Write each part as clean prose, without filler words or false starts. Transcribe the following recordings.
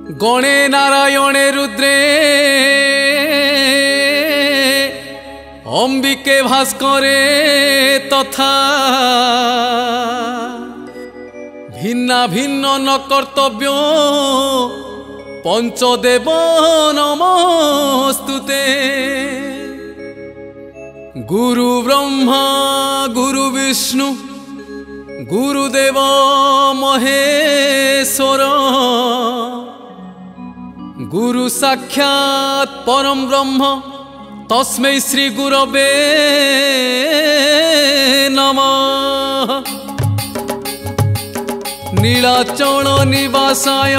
गणे नारायणे रुद्रे अंबिके भास्करे तथा भिन्ना भिन्न न कर्तव्य पंचदेव नमस्तुते। गुरु ब्रह्मा गुरु विष्णु गुरुदेव महेश्वर गुरु साक्षात् परम ब्रह्म तस्मै श्री गुरवे नमः। नीलाचल निवासाय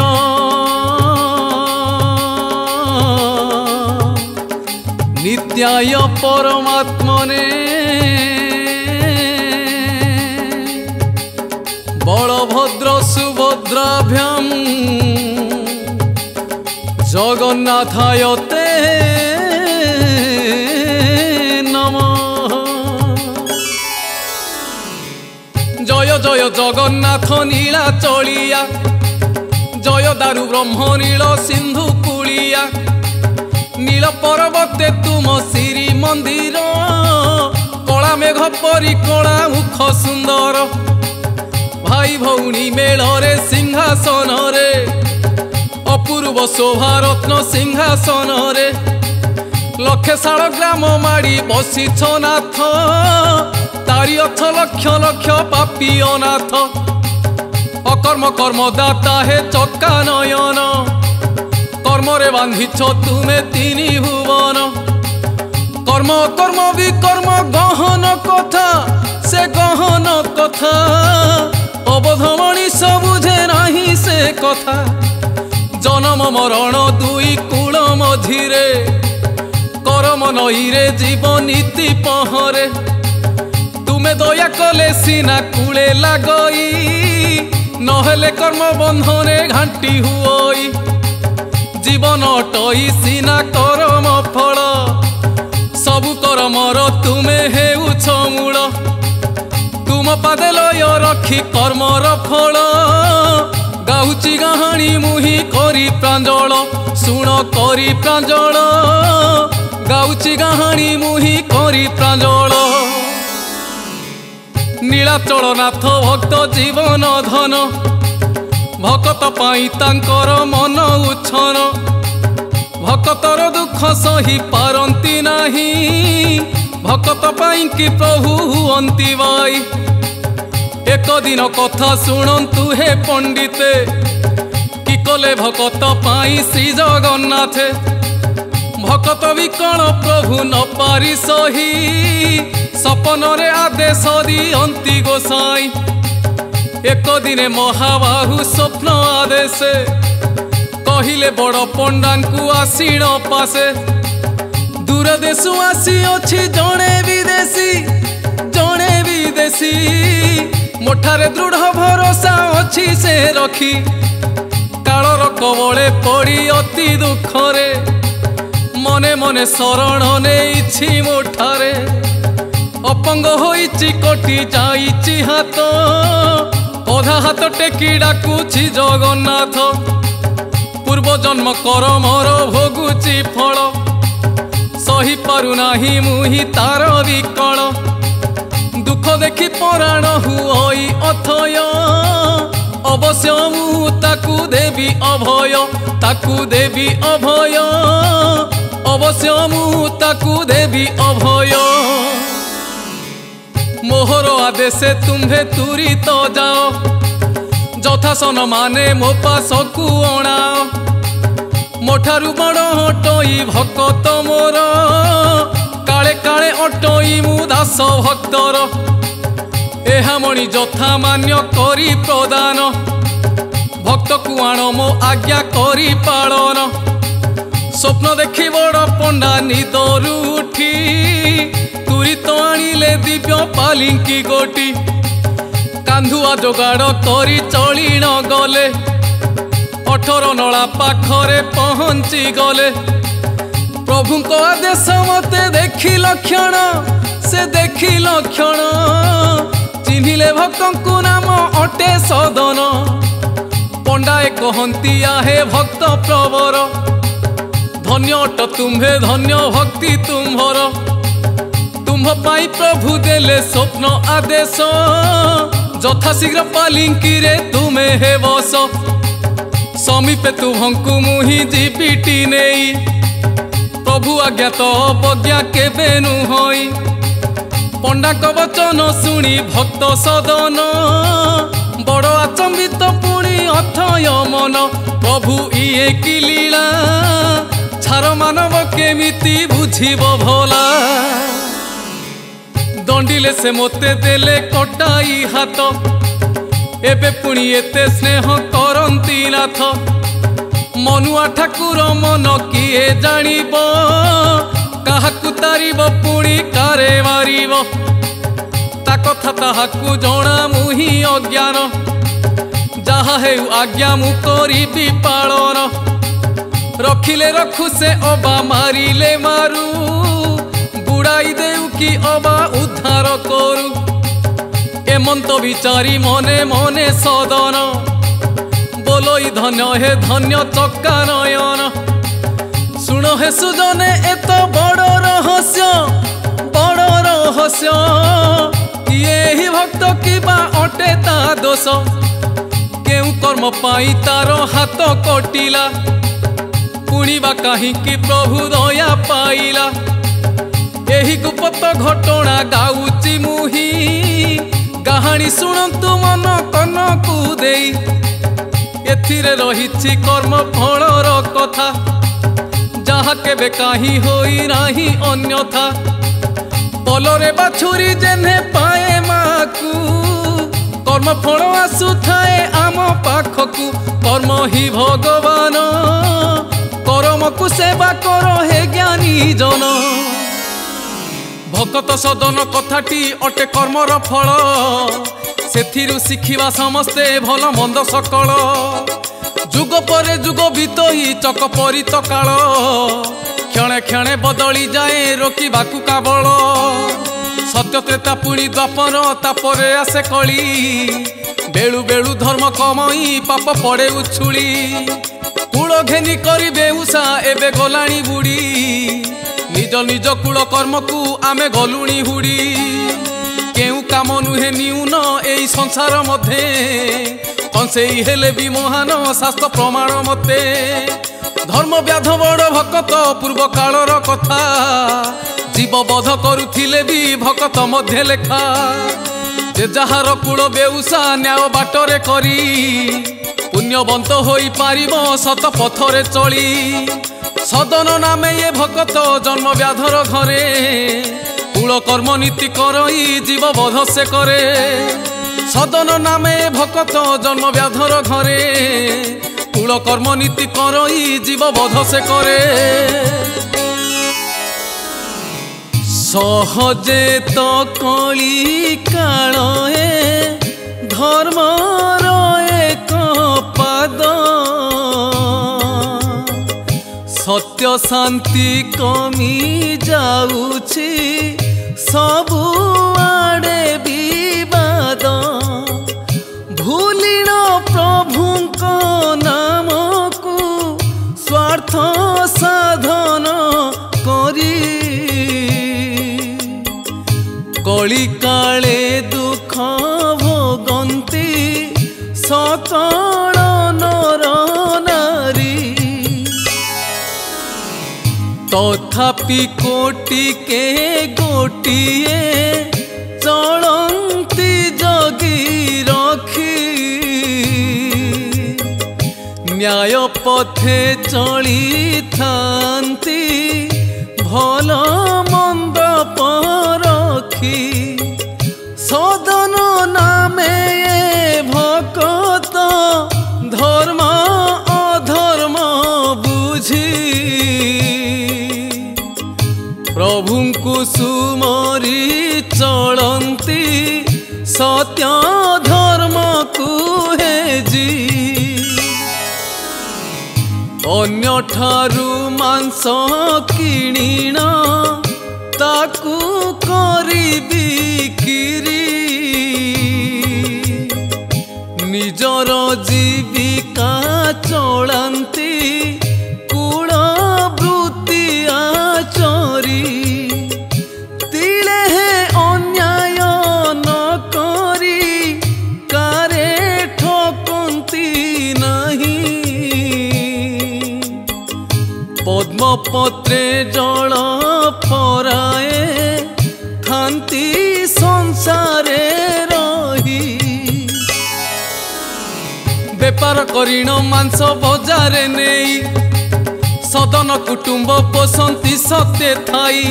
नित्याय परमात्मने बलभद्र सुभद्राभ्यां जगन्नाथाय ते नमः। जय जय जगन्नाथ नीलाचलिया जय दारु ब्रह्म नील सिंधु कूलिया नील पर्वते तुम श्री मंदिर कला मेघ परी कला मुख सुंदर भाई भौणी मेलरे सिंहासन रे अपूर्व शोभा रत्न सिंहासन रे लक्षे शाल ग्राम माड़ी बसिछ नाथ तारी अथ लक्ष लक्ष पापी अनाथ अकर्म कर्मदाता हे चक्का नयन कर्म रे बांधिछ तुमे तीनी भुवन कर्म कर्म विकर्म गहन कथा से गहन कथा अबध मनीष बुझे नाही से कथा जन्म मरण दुई कूल मझिरे करम नईरे जीवन नीति पहरे तुमे दया कले सीना कूले लगई नहेले कर्म बंधने घाटी हुई जीवन अटई सीना करम फल सबु करमर तुमे हेउछ मूल तुम पादे लय रखी कर्मर फल गाउची गाहाणी मुही करी प्रांजल सुण करी प्रांजल गाउची गाहाणी मुही करी प्रांजल। नीलाचल नाथ भक्त जीवन धन भकत पाई तांकर मन उच्छन भकतर दुख सही पारंती नाही भकत पाई कि प्रभु हुअंती बाई। एक दिन कथा शुणन्तु हे पंडिते कि कले भकत पाई श्री जगन्नाथे भकत विकल प्रभु न पारी सही सपन रे आदेश दियंती गोसाई। एक दिने महाबाहु स्वप्न आदेश कहिले बड़ पंडांकु आसीण पासे दूर देशु आसी अछि जणे विदेशी मोठारे दृढ़ भरोसा अछि से रखी कालर कबले पड़ी अति दुखरे मने मने शरण नेइछि मोठारे अपंग होइछि कोटि जाइछि हाथ अधा हाथ टेकी डाकुछि जगन्नाथ पूर्व जन्म करमर भोगुछि फल सही पारु नाही मुही तार विकल दुख देखि पराण हुई अथय अवश्य मु ताकु देवी अभय अवश्य मु ताकु देवी अभय। मोहर आदेशे तुम्भे तुरी तो जाओ जथासन माने मो पासकु अणाओ मोठारु बड़ हटई भकत मोर काले काले अटई मु दास भक्तर एहा मणि जथा मान्य करी प्रदान भक्त को आण मो आज्ञा करी पालन स्वप्न देखी बड़ पंडा निदरु उठी तुरी तो आनिले दिव्य पालिंकी गोटी कांधुआ जोगाड़ करी चलीण गले 18 नला पाखरे पहुंची गले प्रभु को आदेश मते देखी लक्षण से देखी लक्षण चिन्हिले भक्त को नाम अटे सदन पंडाए कहती आहे भक्त प्रवर धन्य अट तुम्हे धन्य भक्ति तुम्भर तुम्ह पाई प्रभु देले स्वप्न आदेश यथाशीघ्र पालिंकी रे तुमे हे बस समीपे तुमको मुहि जीविटी नहीं प्रभु आज्ञा तो अवज्ञा केबे नुहई पंडा वचन शुणी भक्त सदन बड़ आचंबित पुणी अथय मन प्रभु इए कि लीला छार मानव केमिति बुझिब भला दंडिले से मोते देले कटाई हाथ एबे पुणी एते स्नेह करंती नाथ मनुआ ठाकुर मन किए जानिब काहाकु तारिब पुणी कारे मारिब ता कथा ताहाकु जणा मुहि अज्ञान जहा हेउ आज्ञा मु करिबि पालन रखिले रखु से अबा मारिले मारू बुड़ाई देउ कि अबा उद्धार करू एमंत विचारी मने मने सदन बोलोई धन्य हे धन्य चक्का नयन सुन हे सुजने एत बड़ रहस्य ये भक्त किबा अटे ता दोष केउ कर्म पाई तार हाथ कटिला पुणिबा कहीं कि प्रभु दया पाइला एही गुप्त घटना गाउची मुही कहानी शुणु मन कनकु देई एथिरे रहिछि कर्म फलर कथा जहा केबे काहि होई नाही अन्यथा बलरे बाछुरी जेने पाए माकू कर्म फल आसु थाए आम पाखकू कर्म ही भगवान कर्मकु सेवा कर हे ज्ञानी जन भक्त सदन कथाटी अटे कर्मर फल सेथिरु शिखिबा समस्ते भल मंद सकल जुग परे जुग बीतई चक परित काल क्षणे क्षणे बदली जाए रोकिबाकु काबल सत्य त्रेता पुणी द्वापर तापरे आसे कली बेलु बेलु धर्म कमई पाप पड़े उछुली कूल घेनी करी बेउसा एबे गलाणी बुड़ी निज निज कूल कर्म को आमे गलुणी हुड़ी केउ काम नुहे न्यून एई संसार मध्य कंसे हेले भी महान शास्त्र प्रमाण मते धर्म व्याध बड़ भक्त पूर्व कालर कथा जीव बध करुथिले भी भक्त मध्य लेखा जे जहार कूल बेउसा न्याय बाटरे करी पुण्यवंत होई पारिब सत पथरे चली सदन नामे ये भक्त जन्म व्याधर घरे कूल कर्म नीति करई जीव बध से करे सदन नामे भक्त जन्म व्याधर घरे कूल कर्म नीति करई जीव बध से करे सहजे तो कली काले धर्मर एक पाद सत्य शांति कमी जाउछि सबु आड़े विवाद भूलिण प्रभुको नाम को स्वार्थ साधन करी कली काले दुख भोगंती सकल नर नारी तथापि कोटि के गोटिए चलंती जगी रखी न्याय पथे चली थांती भल मंद परखी सदन नामे भक्त धर्म अधर्म बुझी प्रभुଙ୍କୁ सुमरी चलंती सत्य धर्म को हेजी अन्य ठारू मांस किणीण ताकू करी बिक्री निजर जीविका चलती कूल वृत्ति आचरी तिले अन्याय न करी कारे ठकती नहीं पद्मपत्रे जल फराए थांती संसारे रही बेपार करिण मांस बजारे नहीं सदन कुटुंब पोषंती सत्य थाई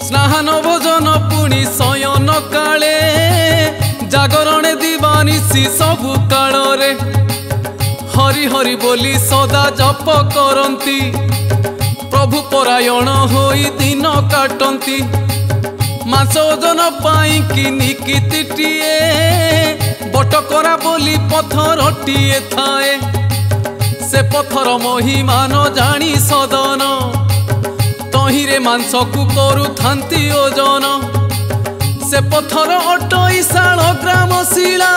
स्नान भोजन पुणी शयन काले जागरण दिवानिसी सबु काले हरि हरि बोली सदा जप करती प्रभु परायण होई दिन काटती मांस ओजन पाई कि निकितिटिए बटकरा बोली पथरटिए थाए से पथर महिमा न जानी सदन तहिरे मांस को करू थांती ओजन से पथर अटई शालग्राम शिला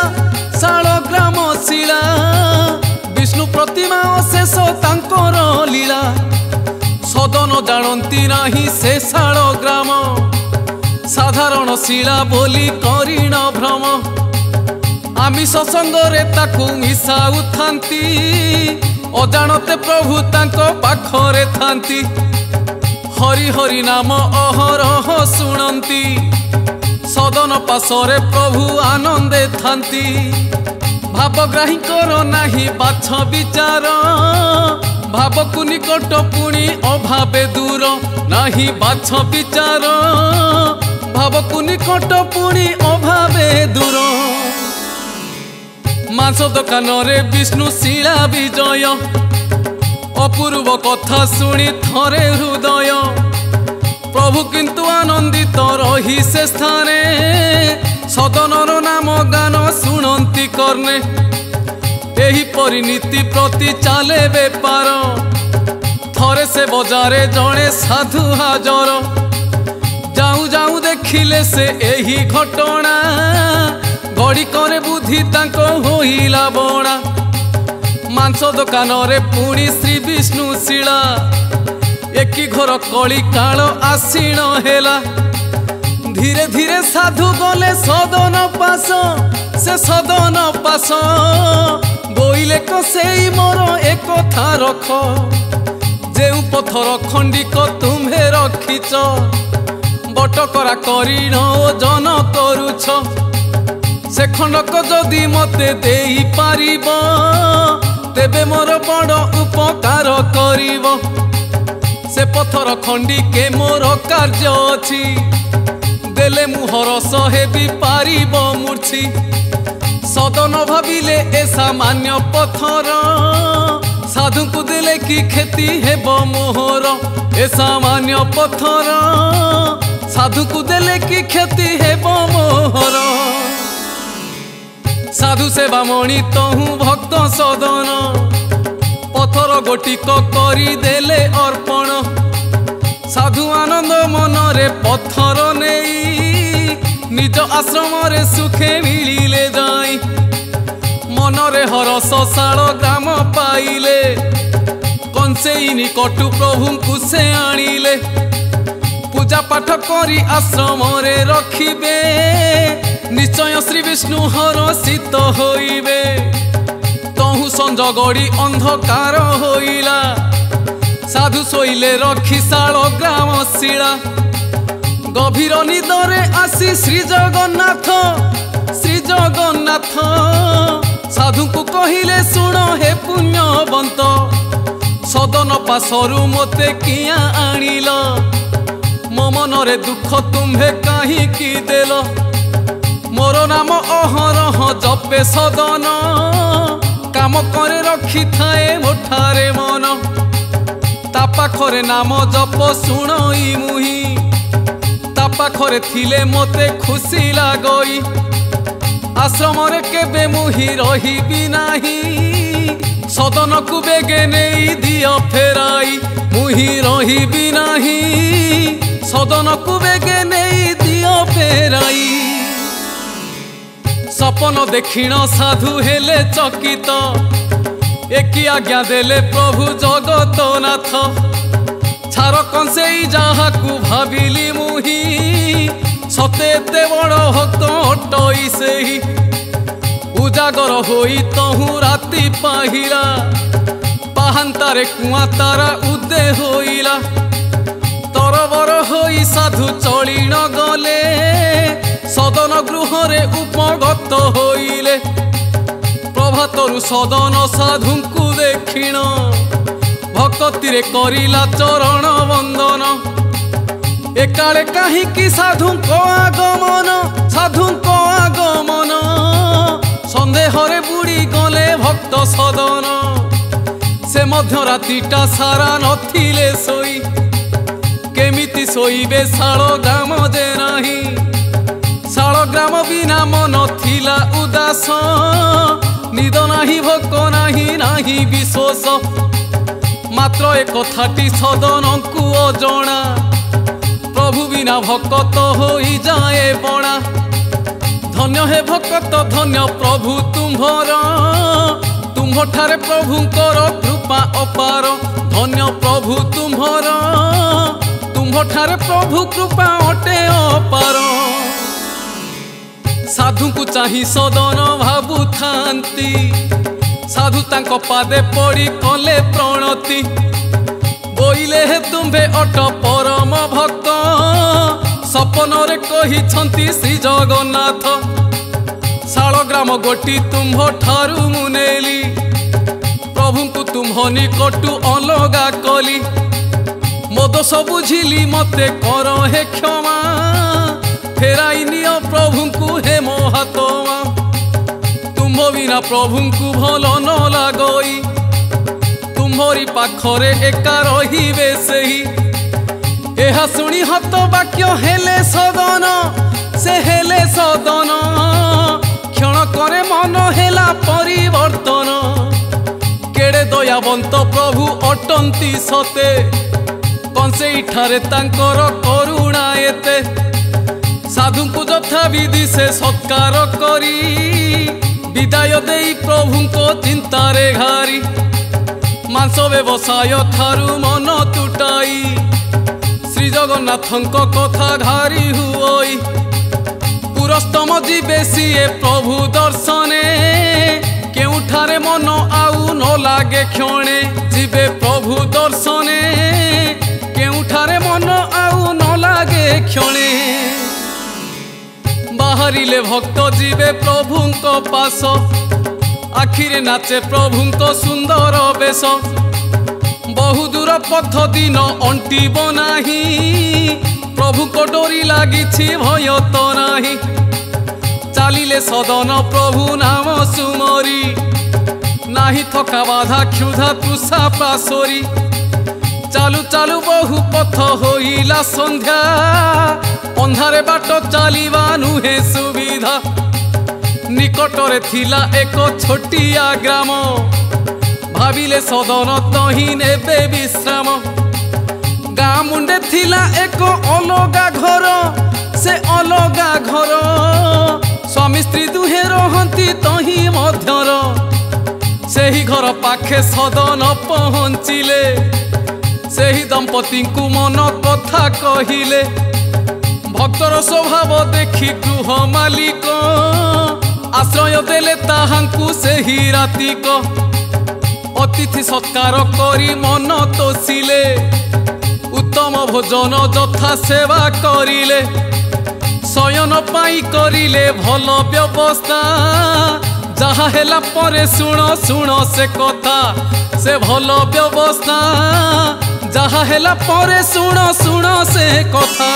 विष्णु प्रतिमा शेष तांकर लीला सदन जानती नाही से शालग्राम साधारण शिला बोली करिण भ्रम आमिष संगरे ताकू मिसाउ थांती अजाणते प्रभु तांको पाखरे थांती हरि हरि नाम अहरह शुणती सदन पाशरे प्रभु आनंदे थांती भावग्राही कर नाही बाछ विचार भावकु निकट पुणी अभावे दूर नाही बाछ विचार भावकु निकट पुणी अभावे दूर मांस दोकान रे विष्णु शिला विजय अपूर्व कथा शुणी थरे हृदय प्रभु किंतु आनंदित रही से स्थाने सदनर नाम गान शुणती कर्णे एही परिनीति प्रति चाले बेपार थरे से बजारे जड़े साधु हाजर जाऊ जाऊ देखिले से एही घटना गड़ी करे बुद्धि तांको होइला बणा मांस दोकान रे पुणी श्री विष्णु शिला एकी घर कली काल आसीण हेला धीरे धीरे साधु गले सदन पास से सदन पास बोइले कसेई मोर एक कथा रख जेउ पथर खंडिक तुम्हे रखिच बटकरा करिण ओजन करुछ से खंडक जदि मते देई पारिब तेबे मोर बड़ उपकार करिब से पथर खंडिके मोर कार्य अछि देले मुहर सहे भी पारिब मूर्छी सदन भाविले ए सामान्य पथर साधु को देले की खेती हेब मोहर ए सामान्य पथर साधु को देले की खेती हेब मोहर साधु सेवा मणि तहु भक्त सदन पथर गोटिक करी देले अर्पण साधु आनंद मनरे पथर नेई निज आश्रम रे सुखे मिलिले जाई मनरे हरस शालग्राम पाइले कंसेई निकटु प्रभु को से आनिले पूजा पाठ करी आश्रम रे रखिबे निश्चय श्री विष्णु हरषित होइबे तहु संज गड़ी अंधकार होइला साधु शोइले रखी शालग्राम शिला गभीर निदरे आसी श्री जगन्नाथ साधु को कहिले सुन हे पुण्यवंत सदन पासरु मते किया आनिल मो मनरे दुख तुम्हे काहे की देल मोर नाम अहरह जपे सदन काम करे रखी थाए मोठारे मन ता पाखरे नाम जप शुणई मुही ता पाखरे थिले मते खुशी लागई आश्रम रे केबे मुही रहिबी नाही सदन को बेगे नहीं दियो फेराई मुही रहिबी नाही सदन को बेगे नहीं दियो फेराई सपन देखिण साधु हेले चकित एकी आज्ञा देले प्रभु जगतनाथ छार कंसेई जाहाकू भाविली मुही सते एते बड़ भक्त अटई सेही उजागर होई तहु राति पाहिला पाहांतारे कुआ तारा उदे होइला तरबर होई साधु चली न गले सदन गृहरे उपगत होइले प्रभातरु सदन साधुंकु देखिण भक्तिरे करिला चरण वंदन एकाले काहींकि साधुंको आगमन संदेहरे बुड़ी गले भक्त सदन से मध्य रातिटा सारा नथिले सोई केमिति सोईबे शाल ग्राम जे नाही शाल ग्राम बिना मन थिला उदास निद नाही भोक नाही नाही विश्वास मात्र एक कथाटी सदनकु अजणा प्रभु बिना भक्त होई जाए बणा धन्य हे भक्त धन्य प्रभु तुम्भर प्रभुंकर कृपा अपार धन्य प्रभु तुम्भर प्रभु कृपा अटे अपार साधु को चाही सदन भाबु थांती साधु तांको पादे पड़ी कले प्रणति बोइले हे तुम्भे अट परम भक्त सपन रे कही छंती श्री जगन्नाथ शालग्राम गोटी तुम्भ ठारू मुनेली प्रभु को तुम्भ निकटू अलगा कली मो दोष बुझिली मते कर हे क्षमा फेराई नियो प्रभु को हे महात्मा तुम्भ बिना प्रभु को भल न लागई तुम्हरी पाखरे एका रहिबे सेही एहा सुनी हत वाक्य हेले सदन से हेले सदन क्षण करे मन हेला परिवर्तन केड़े दयावंत प्रभु अटंती सते कंसेई ठारे तांकर करुणा एते साधु को यथा विधि से सत्कार करी विदाय देई प्रभु को चिंतारे घारी मांस व्यवसाय थारु मन तुटाई श्री जगन्नाथंक कथा घारी हुई पुरस्तम जीवे सीए प्रभु दर्शने केउठारे मन आउ न लागे क्षणे जीवे प्रभु दर्शने केउठारे मन आउ न लागे क्षणे बाहरिले भक्त जीवे प्रभुंक पास आखिरे नाचे प्रभुंक सुंदर बेश बहु दूर पथ दिन अंटिब नाही प्रभु को डोरी लागी भय तो नाही चालिले सदन प्रभु नाम सुमरी नाही थका बाधा क्षुधा तृषा पासोरी चालू चालू बहु पथ होइला संध्या अंधारे बाट चलिबा नुहे सुविधा निकटरे थिला एक छोटिया ग्राम भाविले सदन तही नेबे विश्राम गाँ मुंडे थिला एक अलगा घर से अलगा घर स्वामी स्त्री दुहे रहंती तही मध्यर सेही घर पाखे सदन पहुँचिले सेही दंपति को मन कथा कहिले भक्तर स्वभाव देखी गृह मालिक आश्रय देले ताहांकु सेही रातिक अतिथि सत्कार करी मन तोषिले उत्तम भोजन यथा सेवा करिले शयन पाई करिले भल व्यवस्था जहा हेला परे सुण सुण से कथा से भल व्यवस्था जहा हेला परे सुण सुण से कथा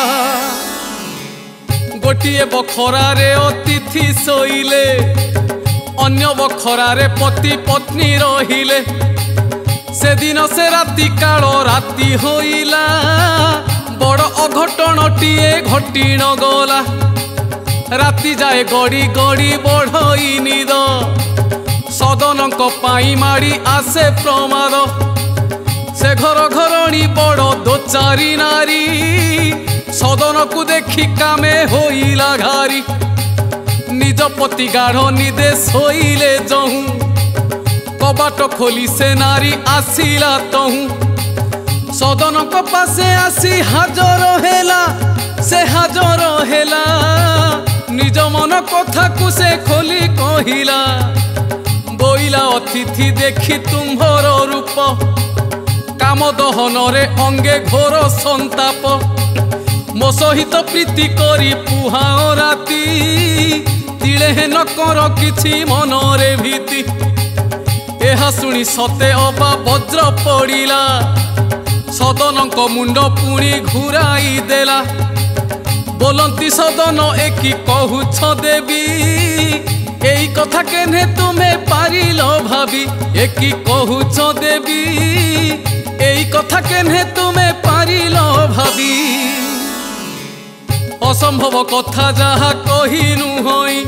गोटिए बखरारे अतिथि सोइले अन्य बखरारे पति पत्नी रहिले से दिन से राति काल राति होइला बड़ अघटनटिए घटी न गला राति जाए गड़ी गड़ी बढ़ई निद सदनक पाई माड़ी आसे प्रमाद से घर घरणी बड़ दोचारी नारी सदन को देखी कामे होइला घारी निज पति गाढ़ निदे सोइले जहू कबाट खोली से नारी आसिला तहु सदन को पासे आसी हाजर हेला से हाजर हेला निज मन कथा को से खोली कहिला बोइला अतिथि देखी तुम्हर रूप काम दहन रे अंगे घोर संताप मो सहित प्रीति करी पुहाओ राती तिले न कर किछि मन रे भीति एहा सुनी सते अबा वज्र पड़िला सदन को मुंड पुणी घुराई देला बोलंती सदन एकी कहूछ देवी एई कथा केने तुम्हें पारिल भाबी एकी कहूछ देवी एई कथा केने तुम्हें पारिल भाबी असंभव कथा जहा कहिनु होई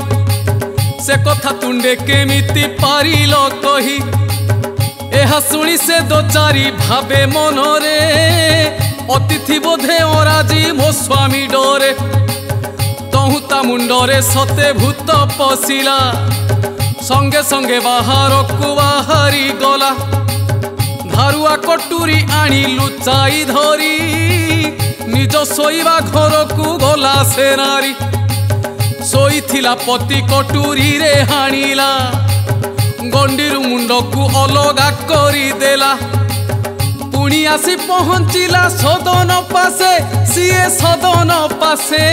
से कथा तुंडे केमिति पारिल कही एहा सुनी से दो चारी भाबे मनरे अतिथि बोधे अराजी मो स्वामी डरे तहु ता मुंडरे सते भूत पशिला संगे संगे बाहर को बाहरी गला धारुआ कटुरी आनी लुचाई धरी निज सोईबा घर को गला से नारी सोईथिला पति कटुरी रे हाणिला गंडीरु मुंड को अलगा करी देला पुणी आसी पहुंचिला सदन पासे सीए सदन पासे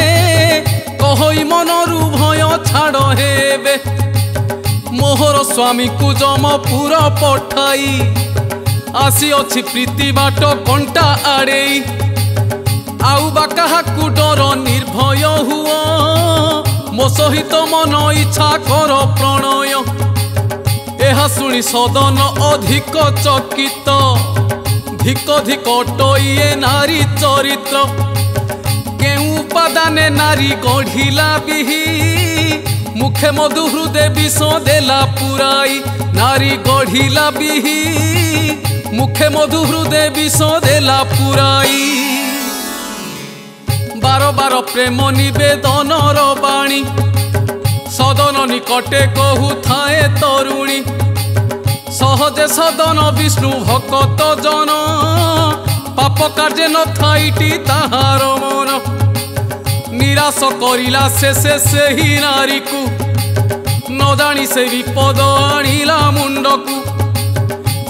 कहोई मनरु भय छाड़ हेबे मोहर स्वामी को जमपुर पठाई आसी अछि प्रीति बाट कंटा आड़ेई आउ बा काहाकु डर निर्भय हुओ मो सहित मन इच्छा कर प्रणय एहा सुनी सदन अधिक चकित धिक धिक टइए नारी चरित्र केउ उपादाने नारी गढ़िला बिही मुखे मधु हृदय विष देला पुराई नारी गढ़िला बिही मुखे मधु हृदय विष देला पुराई बार बार प्रेम निवेदन बाणी सदन निकटे कहू थाए तरुणी सहजे सदन विष्णु भक्त जन पाप कार्य न थाईटी ताहार मन निराश करिला से ही नारी को न जानी से विपद आनिला मुंड को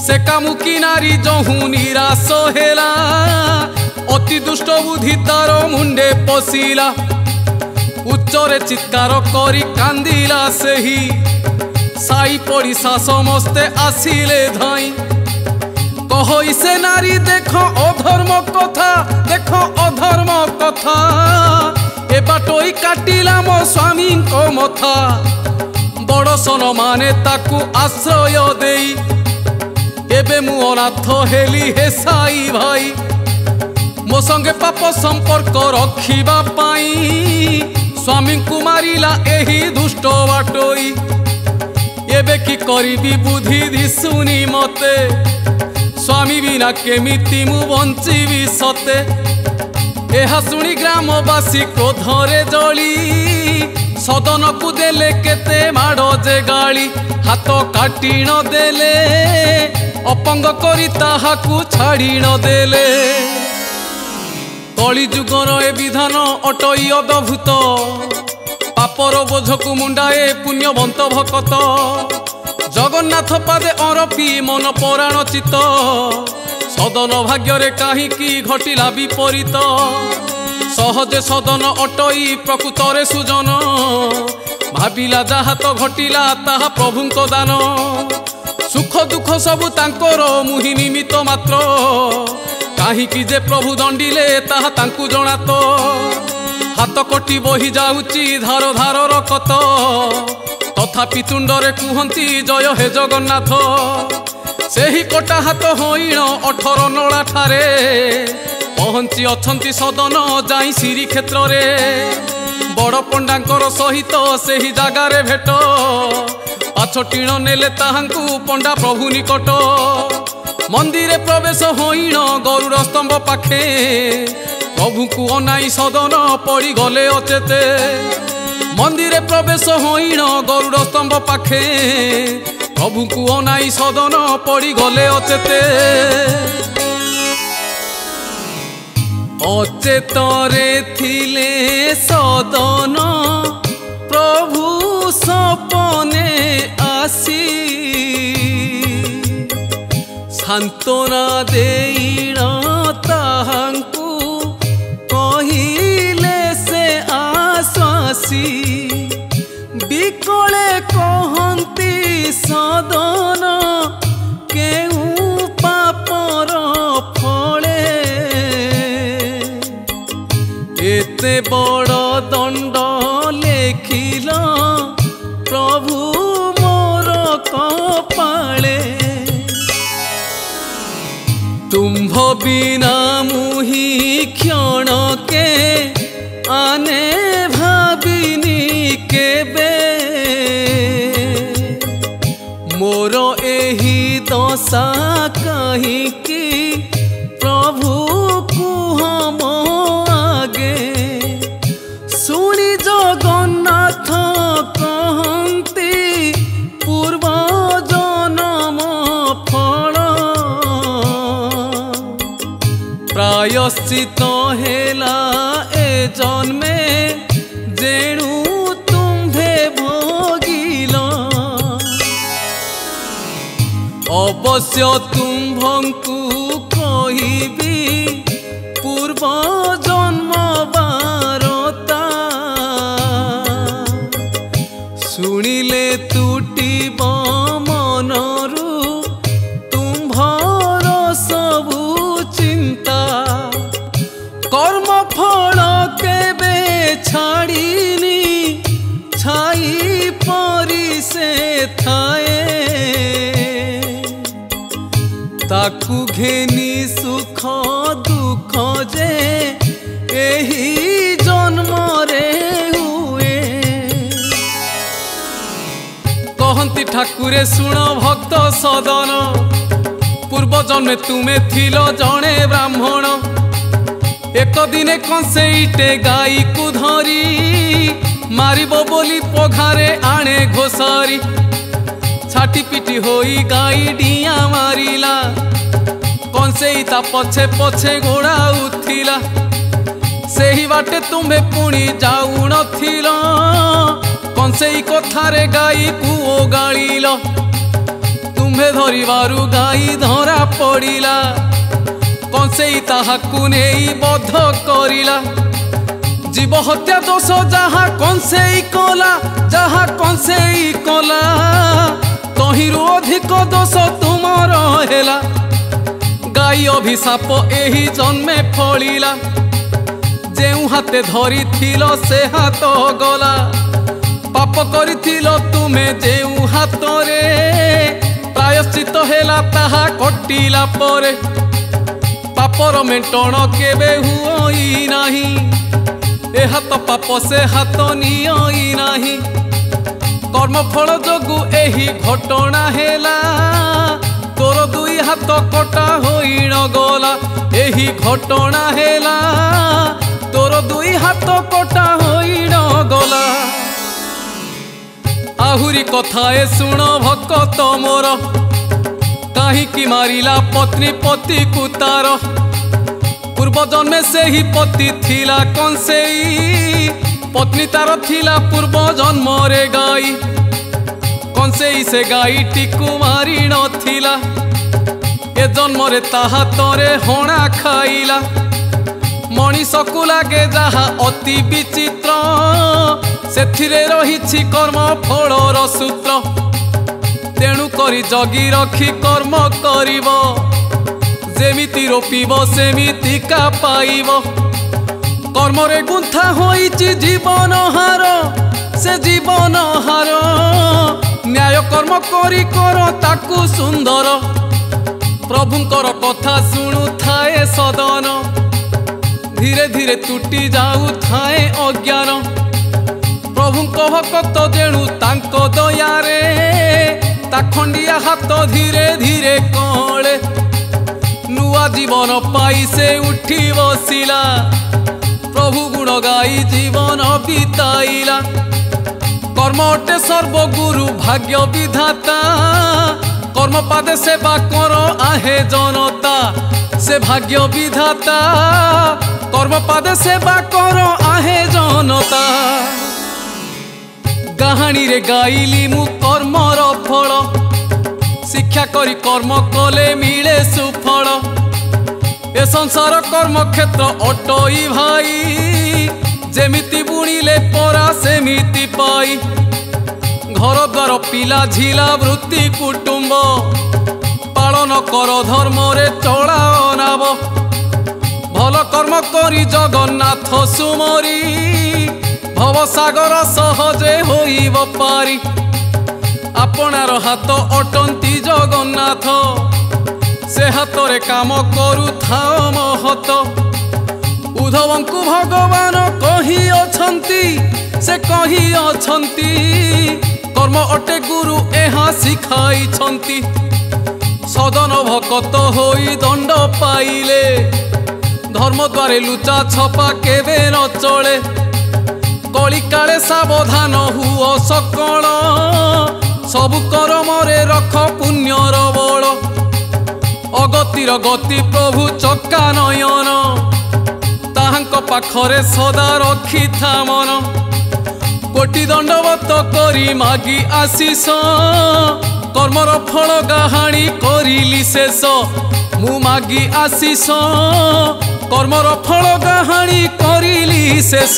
से कामुकी नारी जहू निराश हेला अति दुष्ट बुद्धि तार मुंडे पशिला उच्चरे चित्कार करी कांदिला सेही साई पड़िशा समस्ते आसिले धाई कहोई से नारी देख अधर्म कथा देख अधर्म कथा ए बाटोई काटिला मो स्वामी को मथा बड़सन माने ताकू आश्रय देई एबे मु अनाथ हेली हे साई भाई मो संगे पाप संपर्क रखिबा पाई स्वामी को मारिला एही दुष्ट बाटोई एबे की करिबी बुद्धि दिसुनी मते स्वामी बिना केमिति मु बंचिबी सते एहा सुनी ग्रामवासी क्रोधरे जली सदन को देले केते माड़ जे गाली हाथ काटी न देले अपंग करी ताहाकू छाड़ी न देले कली जुगर ए विधान अटई अद्भुत पापर बोझकु मुंडाए पुण्यवंत भकत जगन्नाथ पादे अरपी मन पराण चित सदन भाग्य कहीं घटिला विपरीत सहजे सदन अटई प्रकृतरे सुजन भाविला जहा तो घटिला ताहा प्रभुंको दान सुख दुख सबु तांकर मुहि निमित्त मात्र कहीं जे प्रभु दंडिले ताहा तांकु जଣା तो हाथ कटी बही जाउची धार धार रकत तथापि तुंडरे कुहंती जय हे जगन्नाथ सेही कटा हाथ होइण 18 नला ठारे पहुंची अछंती सदन जाई श्री क्षेत्र रे बड़ पंडांकर सहित सेही जागारे भेट पाछटीण नेले ताहांकु पंडा प्रभु निकट मंदिरे प्रवेश होइण गरुड़ स्तंभ पाखे प्रभु को अनाई सदन पड़ी गले अचेते मंदिरे प्रवेश होइण गरुड़ स्तंभ पाखे प्रभु को अनाई सदन पड़ी गले अचेते अचेतरे थिले सदन प्रभु सपने आसी सांत्वना देईण ताहांकु कहिले से आश्वासी बिकले कहंती सदन केउ पापर फले एते बड़ दंड लेखिल प्रभु मोर कपाले तुम्भ बिना मुही क्षण के आने भाविनी केबे मोर एही दशा कहिकी प्रभु कुह मो आगे सुनी जगन्नाथ कहंती पूर्व जन्म फल प्रायश्चित हेला ए जन्मे जेणु तुम्भे भोगिल अवश्य तुम्भंकु कहिबी पूर्व जन्म बारता सुनिले तुटिब मनरु तुम्भर सबु चिंता कर्म फल केबे छाड़ीनी छाई परी से थाए ताकू घेनी सुख दुख जे एही जन्म रे हुए कहंती ठाकुरे सुन भक्त सदन पूर्व जन्मे तुमे थिल जणे ब्राह्मण एक दिने कंसेईटे गाई को धरी मारिबो बोली पघारे आणे घोषारी छाटी पिटी होई गाई डिया मारिला कंसेई ता पछे पछे घोड़ा उथिला सेही बाटे तुम्हे पुणी जाऊ नथिल कंसेई कथारे गाई को ओगाळिल तुम्हे धरिबारु गाई धरा पड़िला कंसेई ताहाकु नेई बध करिला जीव हत्या दोष जहा कंसेई कला तहिरु अधिक दोष तुमर हेला गाई अभिशाप एही जन्मे फलिला जेउ हाथे धरी थिल से हाथ गला पाप करिथिल तुमे जेउ हाथ रे प्रायश्चित हेला ताहा कटिला परे पापर मेंटण केबे हुई नाही ए हाथ पाप से हाथ नियई नाही कर्मफल जोगु एही घटना हेला तोर दुई हाथ कटा होई न गला एही घटना हेला तोर दुई हाथ कटा होई न गला आहुरी कथाए सुन भक्त मोर काहीकि मारिला पत्नी पति कुतार पूर्व जन्मे से ही पति थिला कंसेई पत्नी तार थिला पूर्व जन्म रे गाई कंसेई से गाई टिकु मारी नथिला ए जन्म रे ताहा तरे हणा खाइला मनीष को लागे जहा अति विचित्र सेथिरे रहिछि कर्म फलर सूत्र तेणु करी जगी रखी कर्म करिब जेमिति रोपिब सेमितिका पाइब कर्म रे गुंथा होइछि जीवन हार से जीवन हार न्याय कर्म करी कर ताकू सुंदर प्रभुंकर कथा शुणु थाए सदन धीरे धीरे टूटी जाऊ थाए अज्ञान प्रभुंक भक्त जेणु तांको दयारे ता खंडिया हाथ धीरे धीरे कळे नुआ जीवन पाई से उठी बसिला प्रभु गुण गाई जीवन बिताइला कर्म कर्म अटे सर्वगुरु भाग्य विधाता कर्म पादे सेवा कर आहे जनता से भाग्य विधाता कर्म पादे सेवा कर आहे जनता कहानी रे गाइली मु कर्मर फल शिक्षा करी कर्म कले मिले सुफल ए संसार कर्म क्षेत्र अटई भाई जेमिति बुणिले परा सेमिति पाई घर द्वार पिला झिला वृत्ति कुटुंब पालन कर धर्म रे चलाओ नाव भल कर्म करी जगन्नाथ सुमरी भवसागर सहजे होइब पारी आपणार हाथ अटंती जगन्नाथ से हाथ रे काम करू थाओ महत उद्धवंकु भगवान कही अछंती से कही अछंती कर्म अटे गुरु एहा शिखाई छंती सदन भकत होई दंड पाइले धर्म द्वारे लुचा छपा केबे न चले कली काले सावधान हुओ सकल सबु कर्म रे रख पुण्यर बल अगतिर गति प्रभु चक्का नयन ताहांक पाखरे सदा रखी था मन कोटि दंडवत करी मागी आशीष कर्मर फल गाहाणी करिली शेष मु मागी आशीष कर्मर फल गाहाणी करिली शेष।